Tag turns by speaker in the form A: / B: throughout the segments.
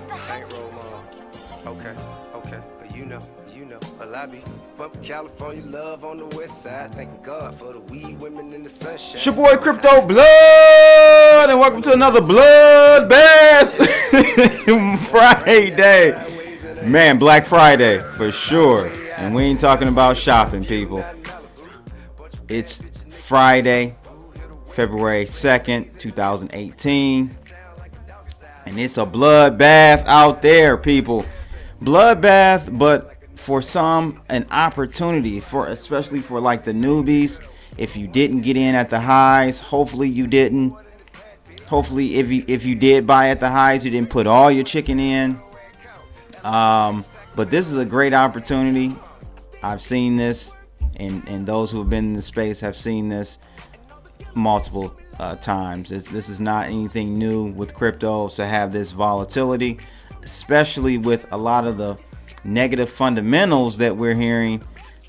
A: Bankroll mom. Okay, okay, you know, well, I be bumping California love on the west side. Thank God for the weed women in the sunshine.
B: It's your boy Crypto Blood, and welcome to another BloodBath Friday. Man, Black Friday for sure. And we ain't talking about shopping, people. It's Friday, February 2nd, 2018. And it's a bloodbath out there, people. Bloodbath, but for some, an opportunity, for especially for like the newbies. If you didn't get in at the highs, hopefully you didn't. Hopefully, if you did buy at the highs, you didn't put all your chicken in. But this is a great opportunity. I've seen this, and those who have been in the space have seen this multiple times. This is not anything new with crypto to have this volatility, especially with a lot of the negative fundamentals that we're hearing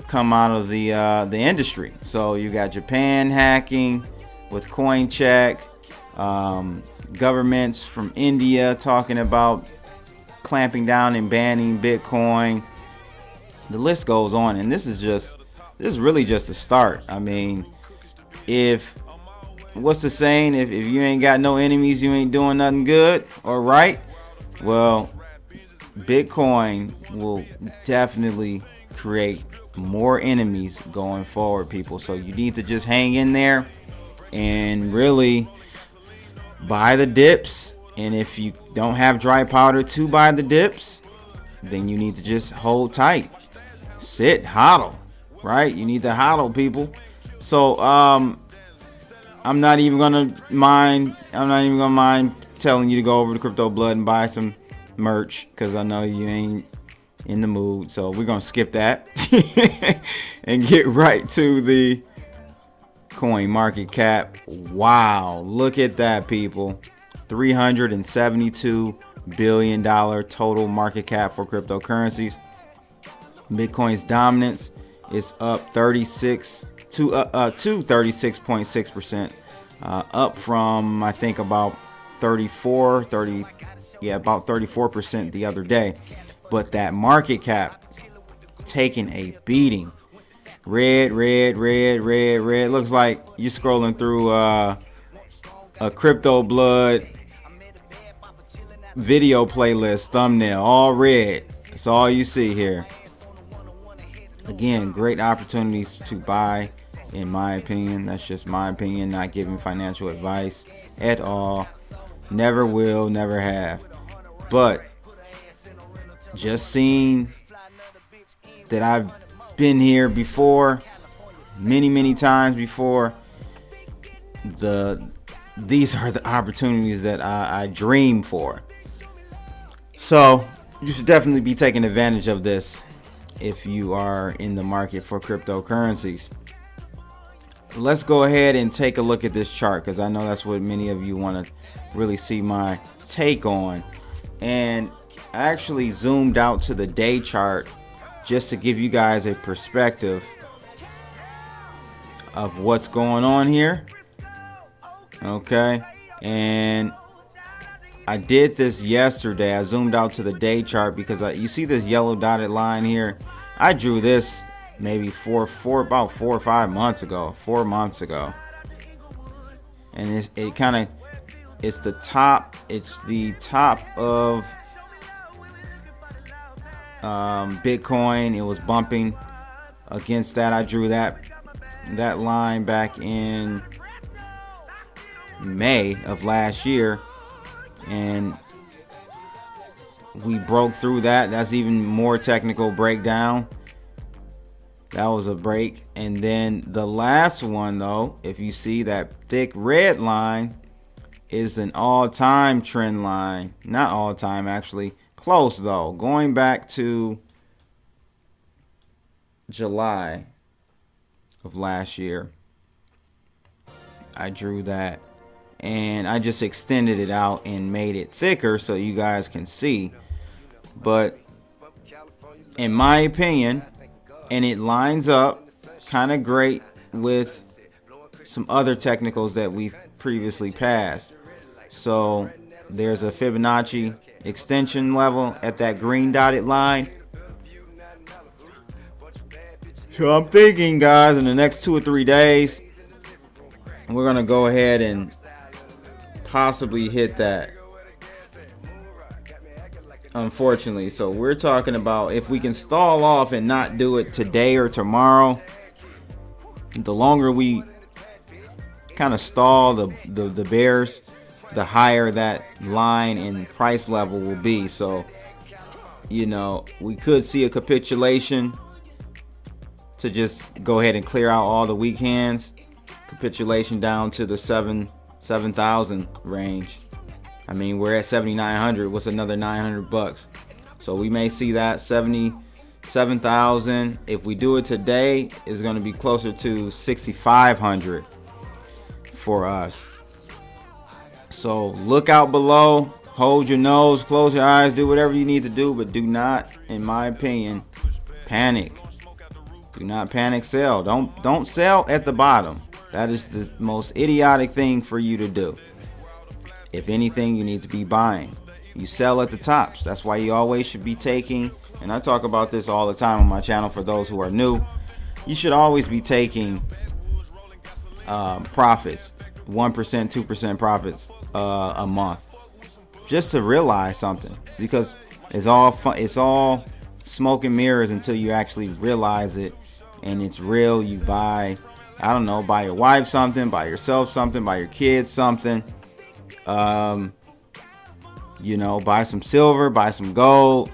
B: come out of the industry. So you got Japan hacking with CoinCheck, governments from India talking about clamping down and banning Bitcoin. The list goes on, and this is really just a start. I mean, what's the saying? If you ain't got no enemies, you ain't doing nothing good or right. Well, Bitcoin will definitely create more enemies going forward, people. So you need to just hang in there and really buy the dips. And if you don't have dry powder to buy the dips, then you need to just hold tight. Sit, hodl, right? You need to hodl, people. So I'm not even gonna mind telling you to go over to Crypto Blood and buy some merch, because I know you ain't in the mood. So we're gonna skip that and get right to the coin market cap. Wow, look at that, people. $372 billion total market cap for cryptocurrencies. Bitcoin's dominance is up 36.6%, up from I think about 34% the other day. But that market cap taking a beating. Red. Looks like you're scrolling through a Crypto Blood video playlist thumbnail, all red. That's all you see here. Again, great opportunities to buy, in my opinion. That's just my opinion, not giving financial advice at all. Never will, never have. But just seeing that I've been here before, many times before. These are the opportunities that I dream for. So you should definitely be taking advantage of this if you are in the market for cryptocurrencies. Let's go ahead and take a look at this chart, because I know that's what many of you want to really see my take on. And I actually zoomed out to the day chart just to give you guys a perspective of what's going on here. Okay, and I did this yesterday. I zoomed out to the day chart because you see this yellow dotted line here. I drew this maybe about 4 or 5 months ago, 4 months ago, and it's the top of Bitcoin. It was bumping against that. I drew that line back in May of last year, and we broke through that. That's even more technical breakdown. That was a break. And then the last one, though, if you see that thick red line, is an all-time trend line. Not all-time, actually. Close, though. Going back to July of last year, I drew that. And I just extended it out and made it thicker so you guys can see. But in my opinion, and it lines up kind of great with some other technicals that we've previously passed. So there's a Fibonacci extension level at that green dotted line. So I'm thinking, guys, in the next 2 or 3 days, we're going to go ahead and possibly hit that. Unfortunately. So we're talking about if we can stall off and not do it today or tomorrow, the longer we kind of stall the bears, the higher that line and price level will be. So, you know, we could see a capitulation to just go ahead and clear out all the weak hands. Capitulation down to the 7,000 range. I mean, we're at 7,900. What's another $900? So we may see that 77,000. If we do it today, it's going to be closer to 6,500 for us. So look out below. Hold your nose, close your eyes, do whatever you need to do, but do not, in my opinion, panic. Do not panic sell. Don't sell at the bottom. That is the most idiotic thing for you to do. If anything, you need to be buying. You sell at the tops. That's why you always should be taking, and I talk about this all the time on my channel for those who are new. You should always be taking profits, 1%, 2% profits a month, just to realize something, because it's all fun, it's all smoke and mirrors until you actually realize it and it's real. You buy, I don't know, buy your wife something, buy yourself something, buy your kids something. You know, buy some silver, buy some gold.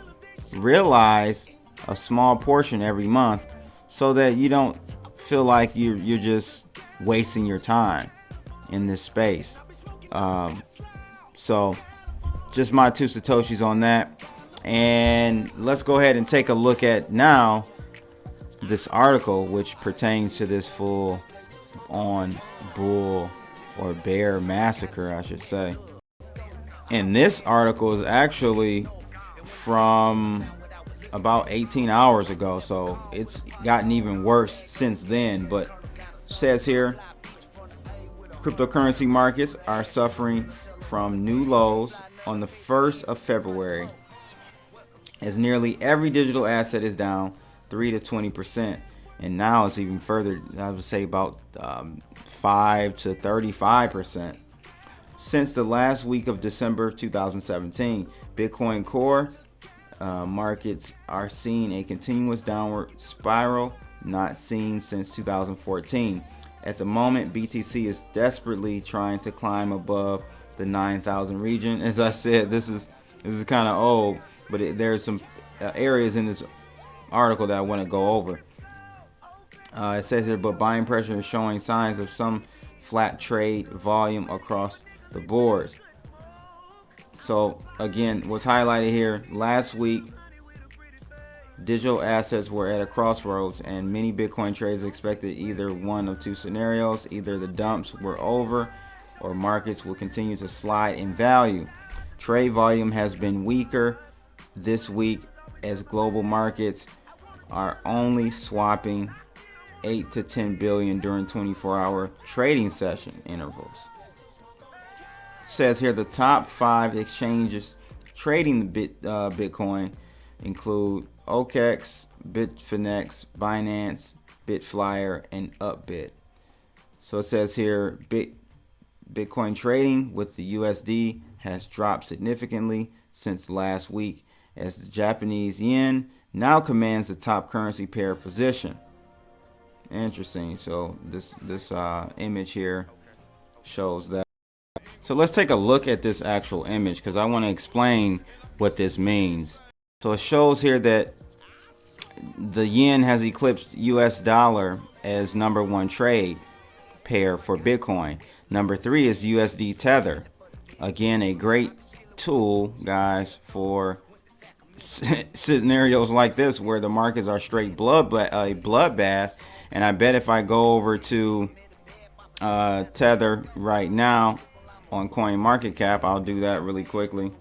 B: Realize a small portion every month so that you don't feel like you're just wasting your time in this space. So just my 2 satoshis on that. And let's go ahead and take a look at now this article, which pertains to this full on bull or bear massacre, I should say. And this article is actually from about 18 hours ago, so it's gotten even worse since then. But it says here, cryptocurrency markets are suffering from new lows on the 1st of February, as nearly every digital asset is down 3 to 20%, and now it's even further. I would say about 5 to 35%. Since the last week of December 2017, Bitcoin Core markets are seeing a continuous downward spiral not seen since 2014. At the moment, BTC is desperately trying to climb above the 9,000 region. As I said, this is kind of old, but there's some areas in this article that I want to go over. It says here, but buying pressure is showing signs of some flat trade volume across the boards. So again, what's highlighted here, last week digital assets were at a crossroads, and many Bitcoin traders expected either one of two scenarios: either the dumps were over or markets will continue to slide in value. Trade volume has been weaker this week as global markets are only swapping 8 to 10 billion during 24-hour trading session intervals. Says here the top 5 exchanges trading Bitcoin include OKEX, Bitfinex, Binance, Bitflyer, and Upbit. So it says here Bitcoin trading with the USD has dropped significantly since last week, as the Japanese yen now commands the top currency pair position. Interesting. So this image here shows that. So let's take a look at this actual image, because I want to explain what this means. So it shows here that the yen has eclipsed US dollar as number 1 trade pair for Bitcoin. Number 3 is USD Tether. Again, a great tool, guys, for scenarios like this where the markets are straight bloodbath. And I bet if I go over to Tether right now on CoinMarketCap, I'll do that really quickly.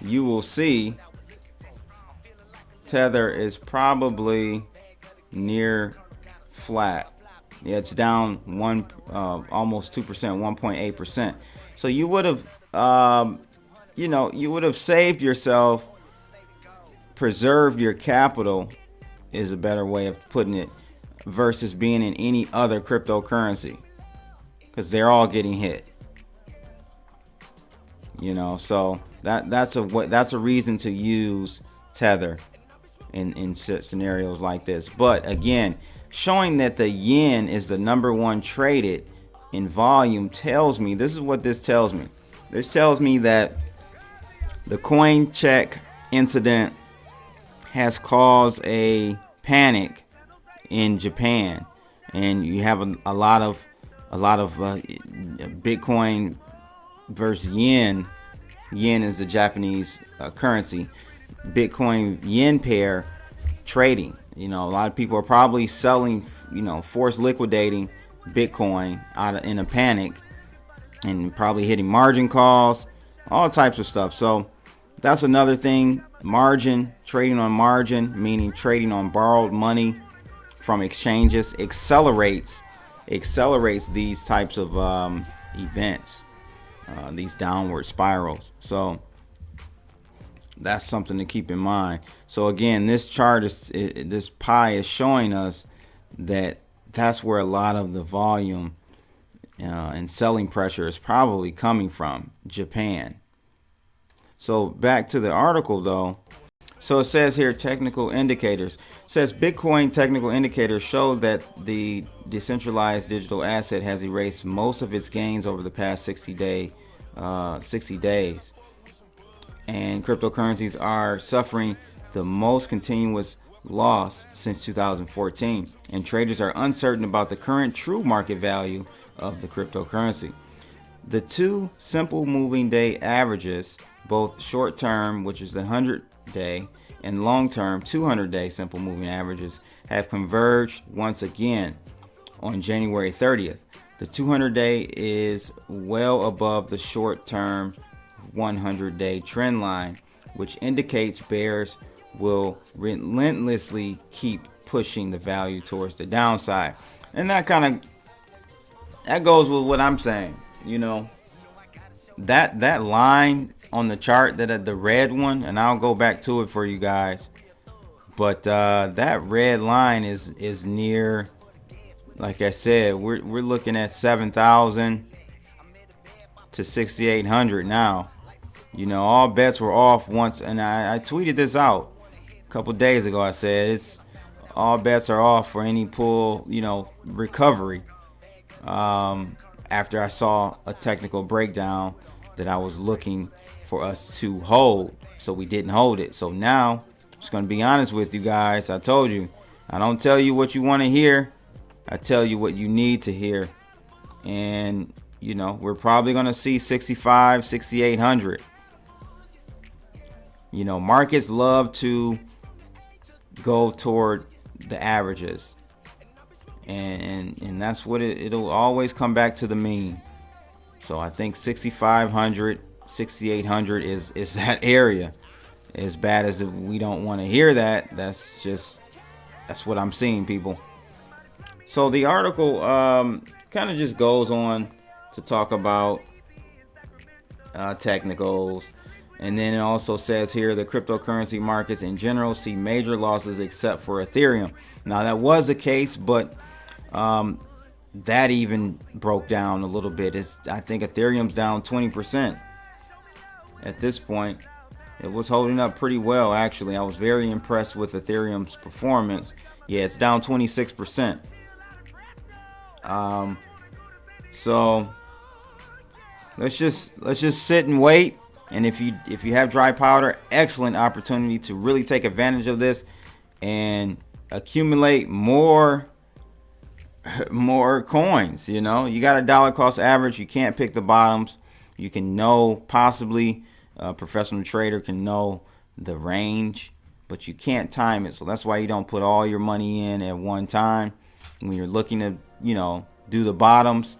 B: You will see Tether is probably near flat. Yeah, it's down almost 2%, 1.8%. So you would have you would have saved yourself, preserved your capital is a better way of putting it, versus being in any other cryptocurrency, because they're all getting hit. So that's a reason to use Tether in scenarios like this. But again, showing that the yen is the number one traded in volume tells me, this is what this tells me. This tells me that the coin check incident has caused a panic in Japan, and you have a lot of Bitcoin versus yen. Yen is the Japanese currency. Bitcoin yen pair trading. A lot of people are probably selling, forced liquidating Bitcoin in a panic, and probably hitting margin calls, all types of stuff. So that's another thing. Margin, trading on margin, meaning trading on borrowed money from exchanges, accelerates these types of events, these downward spirals. So that's something to keep in mind. So again, this chart this pie is showing us that that's where a lot of the volume and selling pressure is probably coming from, Japan. So back to the article though. So it says here, technical indicators. It says Bitcoin technical indicators show that the decentralized digital asset has erased most of its gains over the past 60 days. And cryptocurrencies are suffering the most continuous loss since 2014. And traders are uncertain about the current true market value of the cryptocurrency. The two simple moving day averages, both short term, which is the 100-day, and long term 200-day simple moving averages, have converged once again on January 30th. The 200-day is well above the short term 100-day trend line, which indicates bears will relentlessly keep pushing the value towards the downside. And that goes with what I'm saying. That line on the chart, that the red one, and I'll go back to it for you guys, but that red line is near, like I said, we're looking at 7,000 to 6,800 now. All bets were off once, and I tweeted this out a couple days ago. I said it's all bets are off for any pull, recovery. After I saw a technical breakdown that I was looking for us to hold, so we didn't hold it. So now, I'm just gonna be honest with you guys. I told you, I don't tell you what you want to hear. I tell you what you need to hear. And we're probably gonna see 65, 6,800. Markets love to go toward the averages, and that's what it'll always come back to the mean. So I think 6,500, 6,800 is that area. As bad as we don't want to hear that, that's what I'm seeing, people. So the article kind of just goes on to talk about technicals. And then it also says here the cryptocurrency markets in general see major losses except for Ethereum. Now that was the case, but that even broke down a little bit. I think Ethereum's down 20% at this point. It was holding up pretty well, actually. I was very impressed with Ethereum's performance. Yeah, it's down 26%. So let's just sit and wait. And if you have dry powder, excellent opportunity to really take advantage of this and accumulate more coins. You got a dollar cost average. You can't pick the bottoms. You can possibly a professional trader can know the range, but you can't time it. So that's why you don't put all your money in at one time. When you're looking to do the bottoms,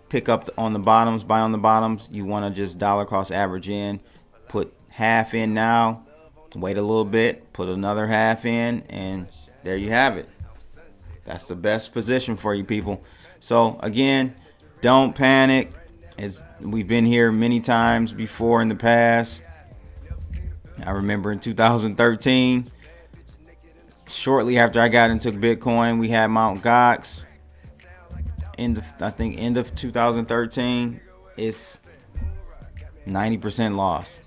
B: pick up on the bottoms, buy on the bottoms, you want to just dollar cost average in, put half in now, wait a little bit, put another half in, and there you have it. That's the best position for you, people. So again, don't panic. As we've been here many times before in the past. I remember in 2013, shortly after I got into Bitcoin, we had Mt. Gox. End of 2013, it's 90% loss.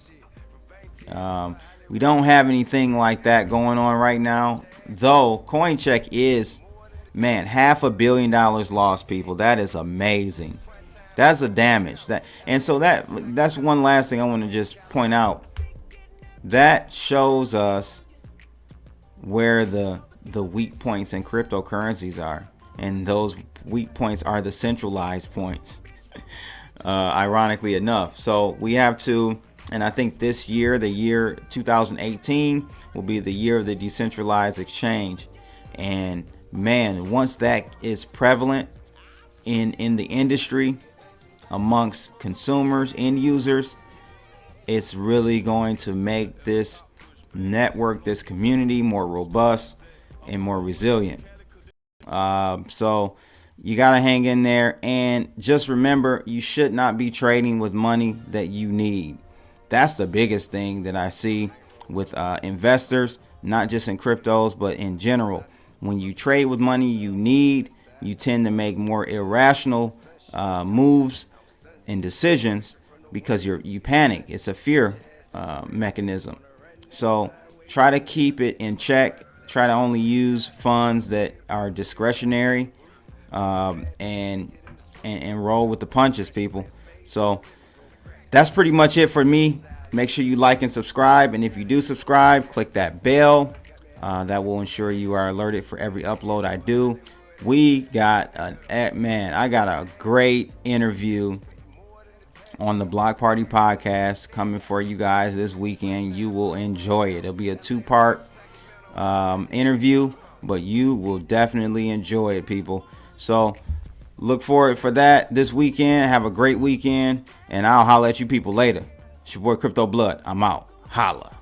B: We don't have anything like that going on right now, though. CoinCheck is, man, $500 million lost, people. That is amazing. That's a damage. That's one last thing I want to just point out. That shows us where the weak points in cryptocurrencies are, and those weak points are the centralized points. Ironically enough, so we have to. And I think this year, the year 2018, will be the year of the decentralized exchange. And man, once that is prevalent in the industry, amongst consumers, end users, it's really going to make this network, this community, more robust and more resilient. So you got to hang in there. And just remember, you should not be trading with money that you need. That's the biggest thing that I see with investors, not just in cryptos, but in general. When you trade with money you need, you tend to make more irrational moves and decisions because you panic. It's a fear mechanism. So try to keep it in check. Try to only use funds that are discretionary, and roll with the punches, people. So that's pretty much it for me. Make sure you like and subscribe. And if you do subscribe, click that bell. That will ensure you are alerted for every upload I do. We got I got a great interview on the Block Party podcast coming for you guys this weekend. You will enjoy it. It'll be a 2-part interview, but you will definitely enjoy it, people. So look forward for that this weekend. Have a great weekend, and I'll holler at you people later. It's your boy Crypto Blood. I'm out. Holla.